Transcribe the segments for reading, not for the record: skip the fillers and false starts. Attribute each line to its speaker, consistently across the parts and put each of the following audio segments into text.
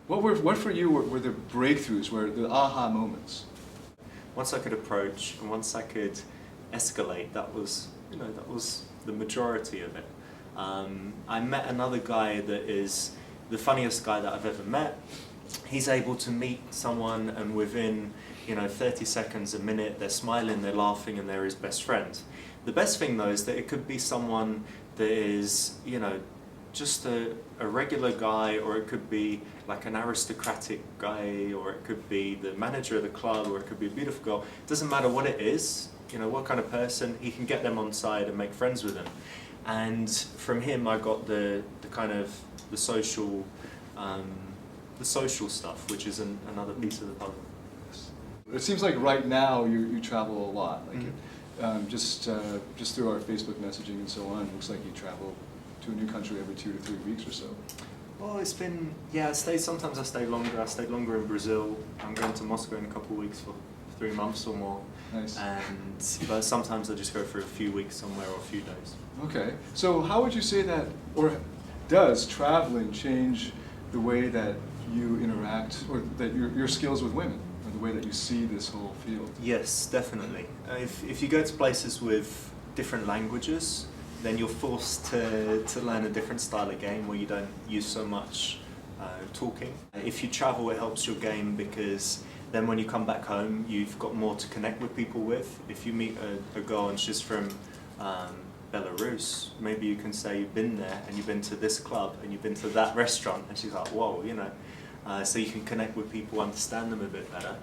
Speaker 1: What for you were the breakthroughs, were the aha moments?
Speaker 2: Once I could approach and once I could escalate, that was the majority of it. I met another guy that is the funniest guy that I've ever met. He's able to meet someone and within 30 seconds, a minute, they're smiling, they're laughing, and they're his best friend. The best thing though is that it could be someone that is, just a regular guy, or it could be like an aristocratic guy, or it could be the manager of the club, or it could be a beautiful girl. It doesn't matter what it is, what kind of person, he can get them on side and make friends with them. And from him I got the kind of the social stuff, which is another piece of the puzzle.
Speaker 1: It seems like right now you travel a lot. Like just through our Facebook messaging and so on, it looks like you travel to a new country every 2 to 3 weeks or so.
Speaker 2: Well, it's been, sometimes I stay longer. I stayed longer in Brazil. I'm going to Moscow in a couple of weeks for 3 months or more.
Speaker 1: Nice.
Speaker 2: But sometimes I just go for a few weeks somewhere or a few days.
Speaker 1: Okay. So how would you say that, or does traveling change the way that you interact, or that your skills with women, or the way that you see this whole field?
Speaker 2: Yes, definitely. If you go to places with different languages, then you're forced to learn a different style of game where you don't use so much talking. If you travel, it helps your game because then when you come back home, you've got more to connect with people with. If you meet a girl and she's from Belarus, maybe you can say you've been there and you've been to this club and you've been to that restaurant, and she's like, whoa, so you can connect with people, understand them a bit better.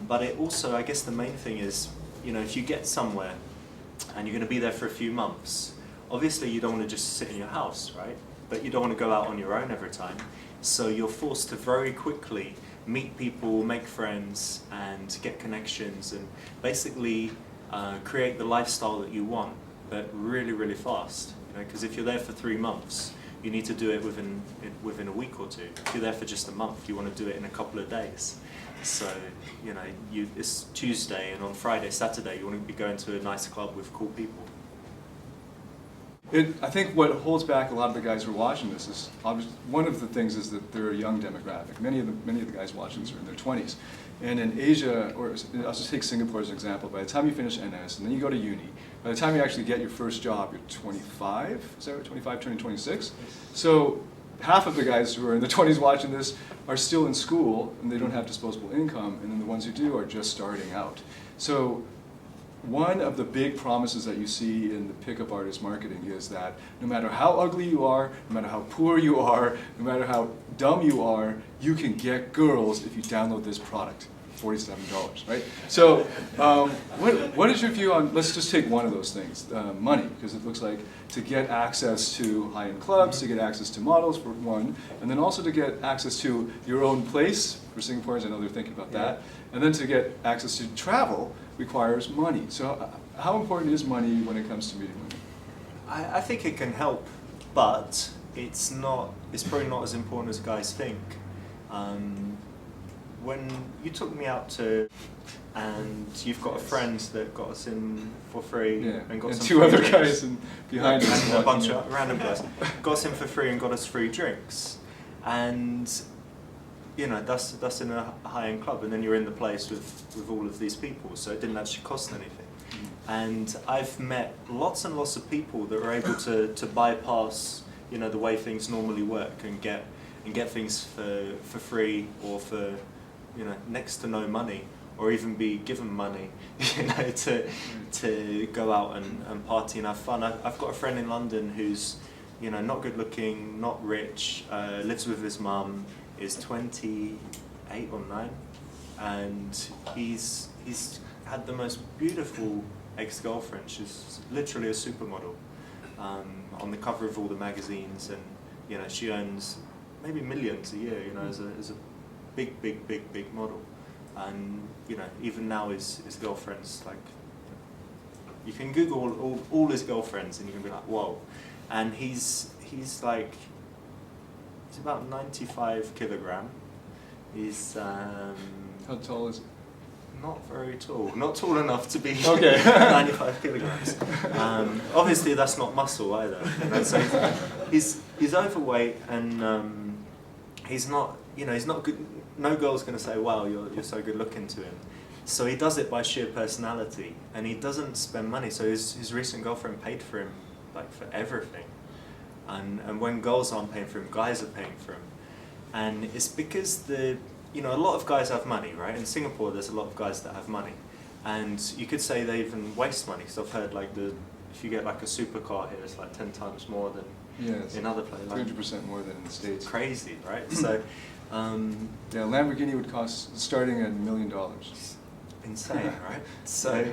Speaker 2: But it also, I guess the main thing is, if you get somewhere and you're going to be there for a few months, obviously you don't want to just sit in your house, right? But you don't want to go out on your own every time. So you're forced to very quickly meet people, make friends, and get connections, and basically create the lifestyle that you want, but really, really fast. Because if you're there for 3 months, you need to do it within a week or two. If you're there for just a month, you want to do it in a couple of days. So, it's Tuesday, and on Friday, Saturday, you want to be going to a nice club with cool people.
Speaker 1: I think what holds back a lot of the guys who are watching this is, one of the things is that they're a young demographic. Many of the guys watching this are in their 20s. And in Asia, or I'll just take Singapore as an example, by the time you finish NS and then you go to uni, by the time you actually get your first job, you're 25, is that right? 25, turning 26? So half of the guys who are in the 20s watching this are still in school and they don't have disposable income, and then the ones who do are just starting out. So one of the big promises that you see in the pickup artist marketing is that no matter how ugly you are, no matter how poor you are, no matter how dumb you are, you can get girls if you download this product for $47, right? So what is your view on, let's just take one of those things, money, because it looks like to get access to high-end clubs, to get access to models for one, and then also to get access to your own place, for Singaporeans, I know they're thinking about that, and then to get access to travel requires money. So how important is money when it comes to meeting women?
Speaker 2: I think it can help, but it's probably not as important as guys think. When you took me out and you've got a friend that got us in for free, and got some
Speaker 1: two other guys behind us,
Speaker 2: and a bunch of random guys, got us in for free and got us free drinks, and that's in a high-end club, and then you're in the place with all of these people, so it didn't actually cost anything. And I've met lots and lots of people that are able to bypass the way things normally work and get things for free, or for next to no money, or even be given money to go out and party and have fun. I've got a friend in London who's not good looking, not rich, lives with his mum, is 28 or 9, and he's had the most beautiful ex-girlfriend. She's literally a supermodel, on the cover of all the magazines, and she earns maybe millions a year, as a big model, and even now his girlfriends, like, you can Google all his girlfriends and you can be like, whoa, and he's like, he's about 95 kilogram. He's
Speaker 1: how tall is he?
Speaker 2: Not very tall. Not tall enough to be 95 kilograms. Obviously, that's not muscle either. So he's overweight, and he's not you know, he's not good. No girl's going to say, "Wow, you're so good looking" to him. So he does it by sheer personality, and he doesn't spend money. So his recent girlfriend paid for him, like, for everything. And when girls aren't paying for him, guys are paying for him. And it's because you know, a lot of guys have money, right? In Singapore, there's a lot of guys that have money. And you could say they even waste money. So I've heard, like, if you get like a supercar here, it's like 10 times more than in other places.
Speaker 1: 300% more than in the States.
Speaker 2: Crazy, right? So,
Speaker 1: yeah, Lamborghini would cost starting at $1 million.
Speaker 2: Insane, right? So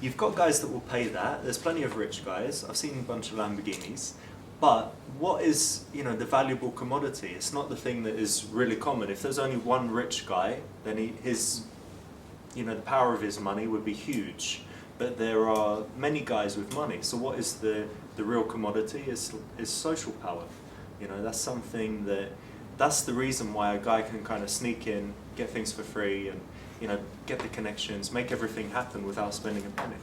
Speaker 2: you've got guys that will pay that. There's plenty of rich guys. I've seen a bunch of Lamborghinis. But what is, you know, the valuable commodity? It's not the thing that is really common. If there's only one rich guy, then you know, the power of his money would be huge. But there are many guys with money. So what is the real commodity? Is social power. You know, that's something that's the reason why a guy can kind of sneak in, get things for free, and, you know, get the connections, make everything happen without spending a penny.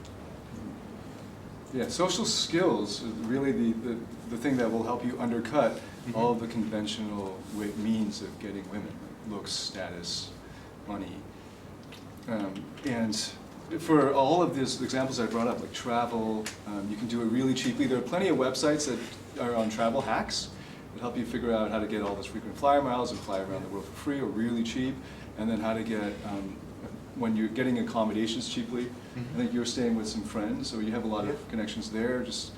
Speaker 1: Yeah, social skills is really the thing that will help you undercut all of the conventional means of getting women, like looks, status, money. And for all of these examples I brought up, like travel, you can do it really cheaply. There are plenty of websites that are on travel hacks that help you figure out how to get all those frequent flyer miles and fly around the world for free or really cheap, and then how to get, when you're getting accommodations cheaply. I think you're staying with some friends, so you have a lot of connections there. Just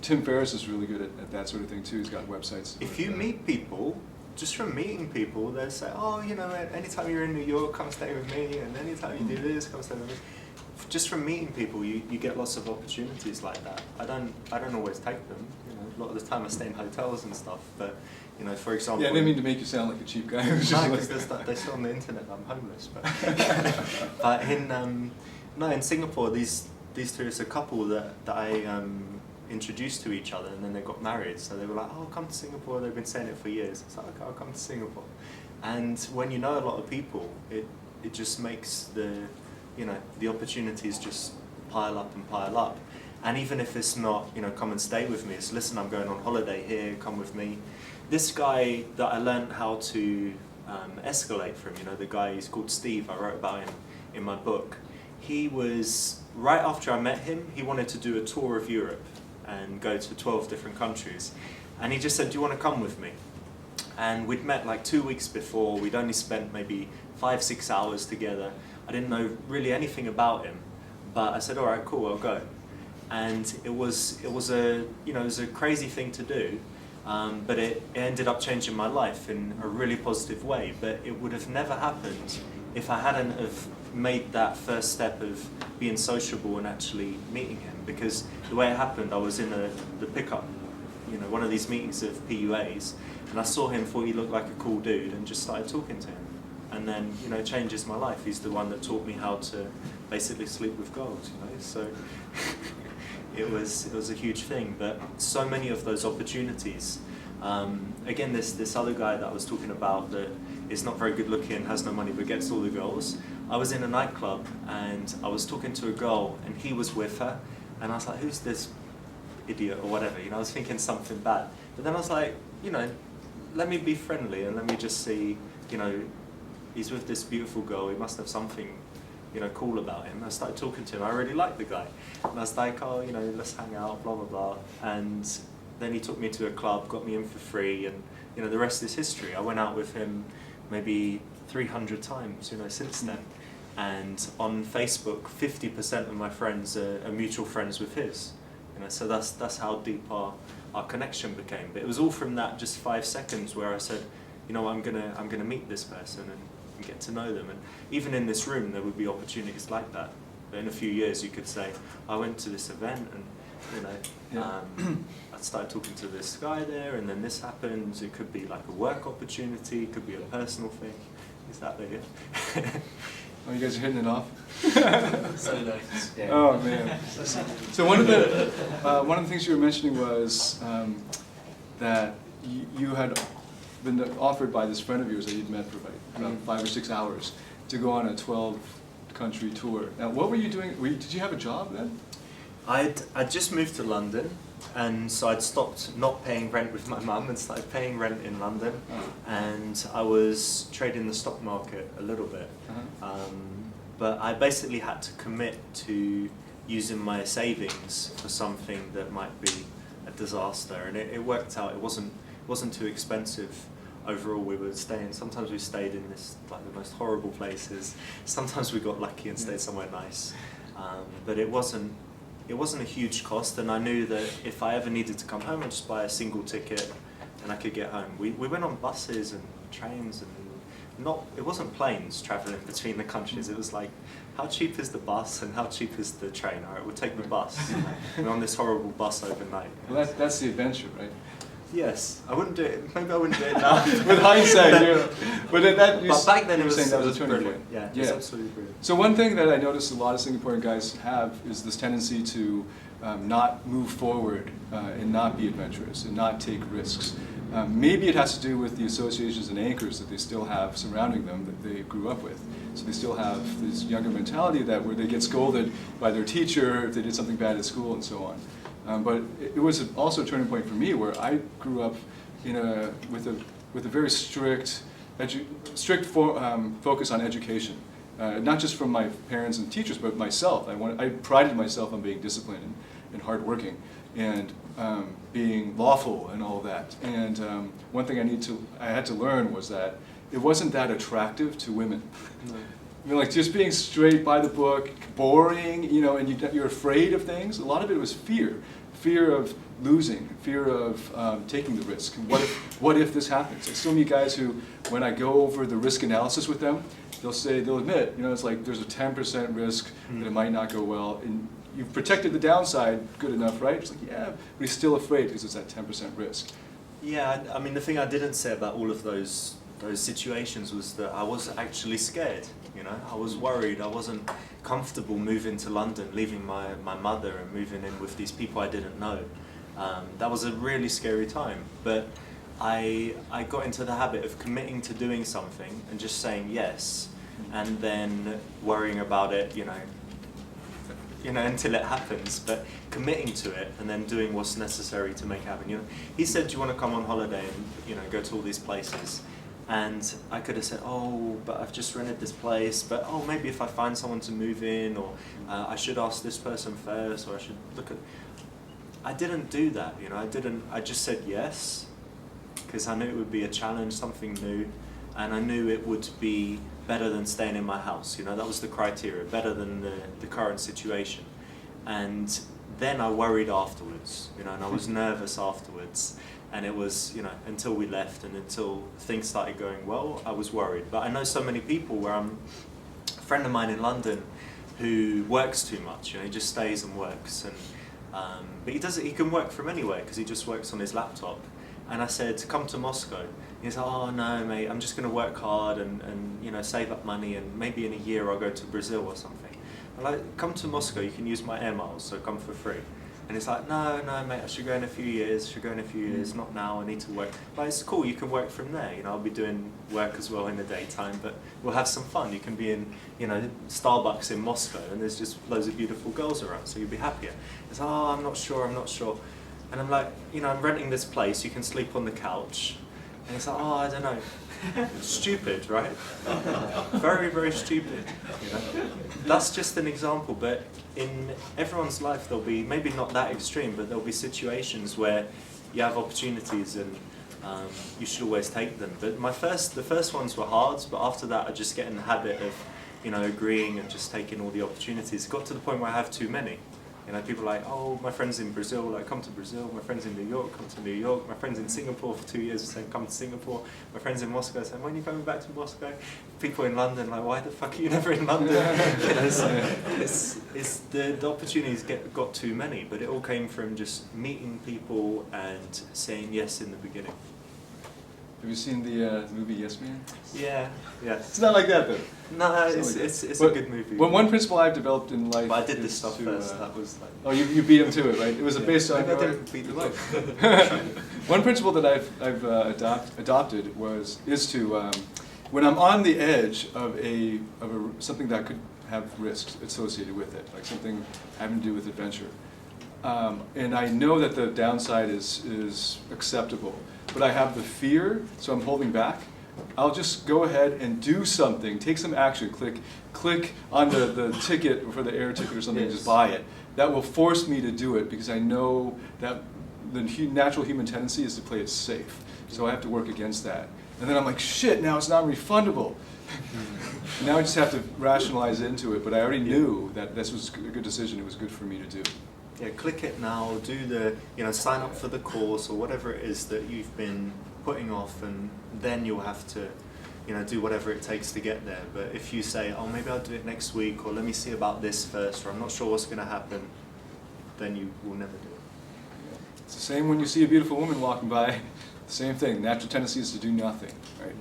Speaker 1: Tim Ferriss is really good at that sort of thing too. He's got websites.
Speaker 2: If you meet people, just from meeting people, they'll say, "Oh, you know, anytime you're in New York, come stay with me, and anytime you do this, come stay with me." Just from meeting people, you get lots of opportunities like that. I don't always take them. You know, a lot of the time I stay in hotels and stuff. But, you know, for example.
Speaker 1: Yeah, I didn't mean to make you sound like a cheap guy.
Speaker 2: No, because they say on the internet I'm homeless. But in Singapore, these two, it's a couple that I introduced to each other, and then they got married. So they were like, "Oh, come to Singapore." They've been saying it for years. It's like, "Okay, I'll come to Singapore." And when you know a lot of people, it just makes the opportunities just pile up and pile up. And even if it's not, you know, come and stay with me, it's, "Listen, I'm going on holiday here, come with me." This guy that I learned how to escalate from, you know, the guy, he's called Steve, I wrote about him in my book. He was, right after I met him, he wanted to do a tour of Europe and go to 12 different countries. And he just said, "Do you want to come with me?" And we'd met like 2 weeks before. We'd only spent maybe 5-6 hours together. I didn't know really anything about him, but I said, "All right, cool, I'll go." And it was a crazy thing to do, but it ended up changing my life in a really positive way. But it would have never happened if I hadn't have made that first step of being sociable and actually meeting him. Because the way it happened, I was in the pickup, you know, one of these meetings of PUAs, and I saw him, thought he looked like a cool dude, and just started talking to him. And then, you know, it changes my life. He's the one that taught me how to basically sleep with girls, you know. So it was a huge thing. But so many of those opportunities. Again, this other guy that I was talking about that is not very good looking, has no money, but gets all the girls. I was in a nightclub and I was talking to a girl, and he was with her, and I was like, "Who's this idiot?" or whatever. You know, I was thinking something bad. But then I was like, you know, let me be friendly and let me just see, you know, he's with this beautiful girl, he must have something, you know, cool about him. I started talking to him, I really liked the guy. And I was like, "Oh, you know, let's hang out, blah, blah, blah." And then he took me to a club, got me in for free, and, you know, the rest is history. I went out with him maybe 300 times, you know, since then. And on Facebook, 50% of my friends are mutual friends with his. You know, so that's how deep our connection became. But it was all from that just 5 seconds where I said, you know, I'm gonna meet this person and get to know them. And even in this room, there would be opportunities like that. But in a few years, you could say, "I went to this event, and, you know, I started talking to this guy there, and then this happens." It could be like a work opportunity, it could be a personal thing. Is that there?
Speaker 1: Oh, you guys are hitting it off?
Speaker 3: So nice. Yeah.
Speaker 1: Oh man! So one of the things you were mentioning was that you had been offered by this friend of yours that you'd met for about 5 or 6 hours to go on a 12-country tour. Now, what were you doing? Did you have a job then?
Speaker 2: I'd just moved to London, And so I'd stopped not paying rent with my mum and started paying rent in London. And I was trading the stock market a little bit. But I basically had to commit to using my savings for something that might be a disaster. And it worked out. It wasn't too expensive. Overall, we were staying. Sometimes we stayed in like the most horrible places. Sometimes we got lucky and stayed somewhere nice. But it wasn't a huge cost, and I knew that if I ever needed to come home, I'd just buy a single ticket, and I could get home. We went on buses and trains, and it wasn't planes traveling between the countries. It was like, how cheap is the bus and how cheap is the train? All right, we'll take the bus. We're on this horrible bus overnight.
Speaker 1: Well, that's the adventure, right?
Speaker 2: Yes, I wouldn't do it. Maybe I wouldn't do it now.
Speaker 1: With hindsight, but
Speaker 2: back then it was,
Speaker 1: that was a turning
Speaker 2: brilliant.
Speaker 1: point.
Speaker 2: Yeah, it was absolutely brilliant.
Speaker 1: So one thing that I noticed a lot of Singaporean guys have is this tendency to not move forward and not be adventurous and not take risks. Maybe it has to do with the associations and anchors that they still have surrounding them that they grew up with. So they still have this younger mentality where they get scolded by their teacher if they did something bad at school and so on. But it was also a turning point for me where I grew up with a very strict focus on education. Not just from my parents and teachers, but myself. I prided myself on being disciplined and hardworking and being lawful and all that. And one thing I had to learn was that it wasn't that attractive to women. No. I mean, like just being straight by the book, boring, and you're afraid of things. A lot of it was fear of losing, fear of taking the risk. What if this happens? I still meet guys who, when I go over the risk analysis with them, they'll admit, it's like there's a 10% risk that it might not go well, and you've protected the downside good enough, right? It's like, yeah, but he's still afraid because it's that 10% risk.
Speaker 2: Yeah, I mean, the thing I didn't say about all of those situations was that I was actually scared. I was worried. I wasn't comfortable moving to London, leaving my mother and moving in with these people I didn't know. That was a really scary time. But I got into the habit of committing to doing something and just saying yes, and then worrying about it, until it happens, but committing to it and then doing what's necessary to make it happen. He said, "Do you want to come on holiday and go to all these places?" And I could have said, "Oh, but I've just rented this place, but maybe if I find someone to move in, or I should ask this person first, or I should look at..." I didn't do that, I just said yes, because I knew it would be a challenge, something new, and I knew it would be better than staying in my house. That was the criteria, better than the current situation. And then I worried afterwards, and I was nervous afterwards. And it was, until we left and until things started going well, I was worried. But I know so many people where a friend of mine in London who works too much. He just stays and works. And but he can work from anywhere because he just works on his laptop. And I said, "Come to Moscow." He's like, "Oh no, mate, I'm just going to work hard and save up money, and maybe in a year I'll go to Brazil or something." I'm like, "Come to Moscow, you can use my air miles, so come for free." And he's like, no, mate, I should go in a few years, not now, I need to work. But it's cool, you can work from there. I'll be doing work as well in the daytime, but we'll have some fun. You can be in, Starbucks in Moscow, and there's just loads of beautiful girls around, so you'll be happier. He's like, "Oh, I'm not sure. And I'm like, I'm renting this place, you can sleep on the couch. And he's like, "Oh, I don't know." Stupid, right? Very, very stupid. That's just an example, but in everyone's life there'll be, maybe not that extreme, but there'll be situations where you have opportunities and you should always take them. But the first ones were hard, but after that I just get in the habit of agreeing and just taking all the opportunities. It got to the point where I have too many. People are like, "Oh, my friend's in Brazil, like come to Brazil. My friend's in New York, come to New York. My friend's in Singapore for 2 years, saying come to Singapore. My friend's in Moscow, saying when are you coming back to Moscow?" People in London like, "Why the fuck are you never in London?" The opportunities got too many, but it all came from just meeting people and saying yes in the beginning.
Speaker 1: Have you seen the movie Yes Man?
Speaker 2: Yeah.
Speaker 1: It's not like that though.
Speaker 2: No, it's a good movie.
Speaker 1: Well, one principle I've developed in life.
Speaker 2: But I did this stuff first. That was like.
Speaker 1: Oh, you beat him to it, right? It was based on.
Speaker 2: Maybe I didn't beat them up.
Speaker 1: One principle that I've adopted is to when I'm on the edge of something that could have risks associated with it, like something having to do with adventure. And I know that the downside is acceptable, but I have the fear, so I'm holding back. I'll just go ahead and do something, take some action, click on the ticket for the air ticket or something, and just buy it. That will force me to do it because I know that the natural human tendency is to play it safe. So I have to work against that. And then I'm like, shit, now it's non-refundable. Now I just have to rationalize into it, but I already knew that this was a good decision, it was good for me to do.
Speaker 2: Yeah, click it now, do the, sign up for the course or whatever it is that you've been putting off, and then you'll have to, do whatever it takes to get there. But if you say, oh, maybe I'll do it next week, or let me see about this first, or I'm not sure what's going to happen, then you will never do it.
Speaker 1: It's the same when you see a beautiful woman walking by. Same thing. Natural tendency is to do nothing, right?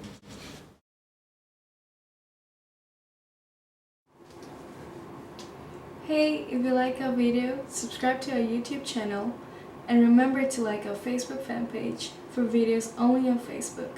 Speaker 4: Hey, if you like our video, subscribe to our YouTube channel and remember to like our Facebook fan page for videos only on Facebook.